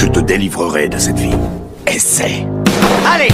Je te délivrerai de cette vie. Essaie. Allez!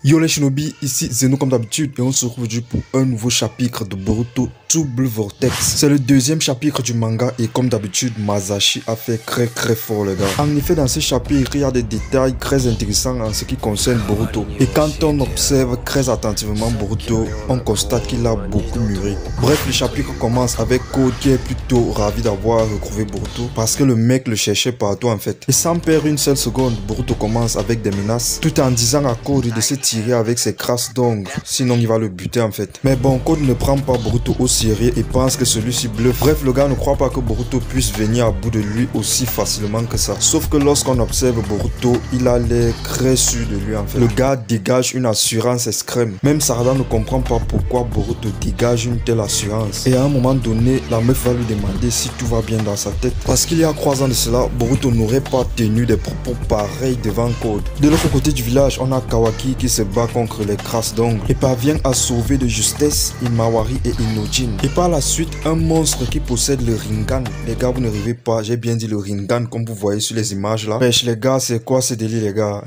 Yo les shinobi, ici Zeno comme d'habitude et on se retrouve aujourd'hui pour un nouveau chapitre de Boruto Double Vortex. C'est le deuxième chapitre du manga et comme d'habitude Masashi a fait très fort les gars. En effet dans ce chapitre il y a des détails très intéressants en ce qui concerne Boruto. Et quand on observe très attentivement Boruto, on constate qu'il a beaucoup mûri. Bref, le chapitre commence avec Code qui est plutôt ravi d'avoir retrouvé Boruto parce que le mec le cherchait partout en fait. Et sans perdre une seule seconde, Boruto commence avec des menaces tout en disant à Code de se tirer avec ses crasses d'ongles, sinon il va le buter en fait. Mais bon, Code ne prend pas Boruto au sérieux et pense que celui-ci bluffe. Bref, le gars ne croit pas que Boruto puisse venir à bout de lui aussi facilement que ça. Sauf que lorsqu'on observe Boruto, il a l'air très sûr de lui en fait. Le gars dégage une assurance extrême. Même Sarada ne comprend pas pourquoi Boruto dégage une telle assurance. Et à un moment donné, la meuf va lui demander si tout va bien dans sa tête. Parce qu'il y a 3 ans de cela, Boruto n'aurait pas tenu des propos pareils devant Code. De l'autre côté du village, on a Kawaki qui se bat contre les crasses d'ongles et parvient à sauver de justesse Imawari et Inojin. Et par la suite, un monstre qui possède le Rinnegan. Les gars, vous ne rêvez pas, j'ai bien dit le Rinnegan comme vous voyez sur les images là. Pêche les gars, c'est quoi ce délire les gars?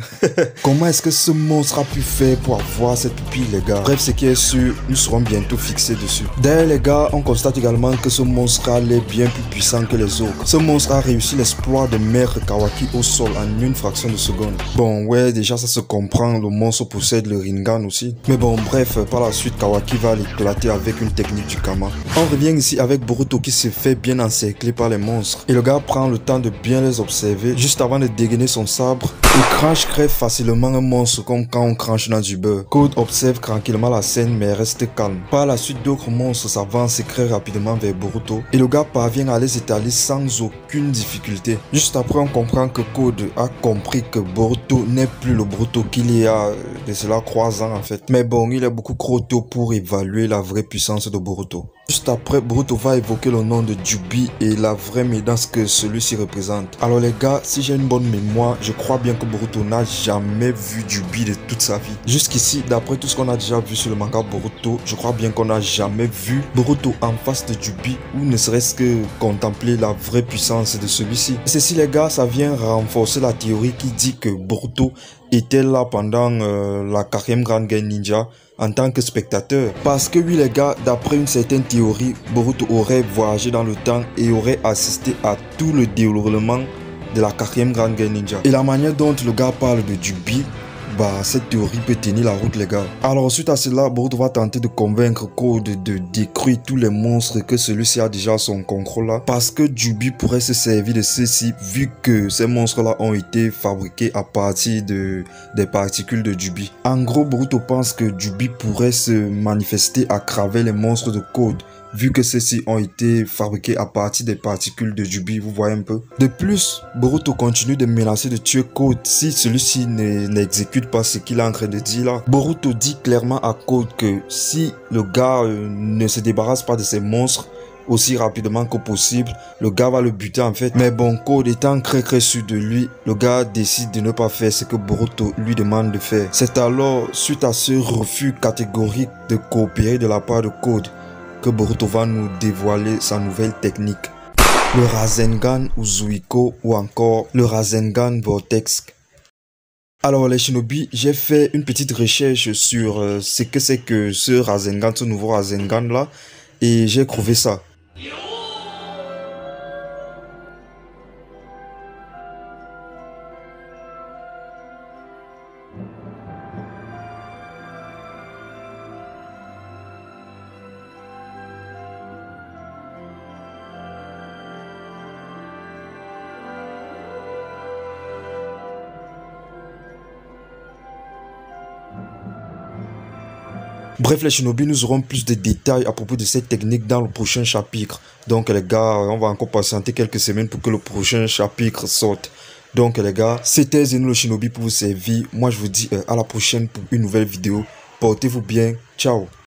Comment est-ce que ce monstre a pu faire pour avoir cette pupille les gars? Bref, ce qui est sûr, nous serons bientôt fixés dessus. D'ailleurs les gars, on constate également que ce monstre a l'air bien plus puissant que les autres. Ce monstre a réussi l'exploit de mettre Kawaki au sol en une fraction de seconde. Bon ouais, déjà ça se comprend, le monstre possède le Rinnegan aussi. Mais bon, bref, par la suite, Kawaki va l'éclater avec une technique du Kama. On revient ici avec Boruto qui se fait bien encercler par les monstres. Et le gars prend le temps de bien les observer juste avant de dégainer son sabre. Le Crunch crée facilement un monstre comme quand on crunch dans du beurre. Code observe tranquillement la scène mais reste calme. Par la suite, d'autres monstres s'avancent très rapidement vers Boruto. Et le gars parvient à les étaler sans aucune difficulté. Juste après, on comprend que Code a compris que Boruto n'est plus le Boruto qu'il y a de cela 3 ans en fait. Mais bon, il est beaucoup trop tôt pour évaluer la vraie puissance de Boruto. Juste après, Boruto va évoquer le nom de Jubi et la vraie menace que celui-ci représente. Alors les gars, si j'ai une bonne mémoire, je crois bien que Boruto n'a jamais vu Jubi de toute sa vie. Jusqu'ici, d'après tout ce qu'on a déjà vu sur le manga Boruto, je crois bien qu'on n'a jamais vu Boruto en face de Jubi ou ne serait-ce que contempler la vraie puissance de celui-ci. Ceci les gars, ça vient renforcer la théorie qui dit que Boruto était là pendant la 4e grande guerre ninja en tant que spectateur. Parce que oui les gars, d'après une certaine théorie, Boruto aurait voyagé dans le temps et aurait assisté à tout le déroulement de la 4e grande guerre ninja. Et la manière dont le gars parle de Jubi, bah cette théorie peut tenir la route les gars. Alors suite à cela, Boruto va tenter de convaincre Code de détruire tous les monstres que celui-ci a déjà à son contrôle là. Parce que Jubi pourrait se servir de ceux-ci vu que ces monstres là ont été fabriqués à partir des particules de Jubi. En gros, Boruto pense que Jubi pourrait se manifester à travers les monstres de Code, vu que ceux-ci ont été fabriqués à partir des particules de Jubi, vous voyez un peu. De plus, Boruto continue de menacer de tuer Code si celui-ci n'exécute pas ce qu'il est en train de dire là. Boruto dit clairement à Code que si le gars ne se débarrasse pas de ces monstres aussi rapidement que possible, le gars va le buter en fait. Mais bon, Code étant très sûr de lui, le gars décide de ne pas faire ce que Boruto lui demande de faire. C'est alors, suite à ce refus catégorique de coopérer de la part de Code, que Boruto va nous dévoiler sa nouvelle technique. Le Rasengan Uzuiko ou encore le Rasengan Vortex. Alors les shinobi, j'ai fait une petite recherche sur ce que c'est que ce Rasengan, ce nouveau Rasengan là, et j'ai trouvé ça. Bref les shinobi, nous aurons plus de détails à propos de cette technique dans le prochain chapitre. Donc les gars, on va encore patienter quelques semaines pour que le prochain chapitre sorte. Donc les gars, c'était Zeno le Shinobi pour vous servir. Moi je vous dis à la prochaine pour une nouvelle vidéo. Portez-vous bien, ciao.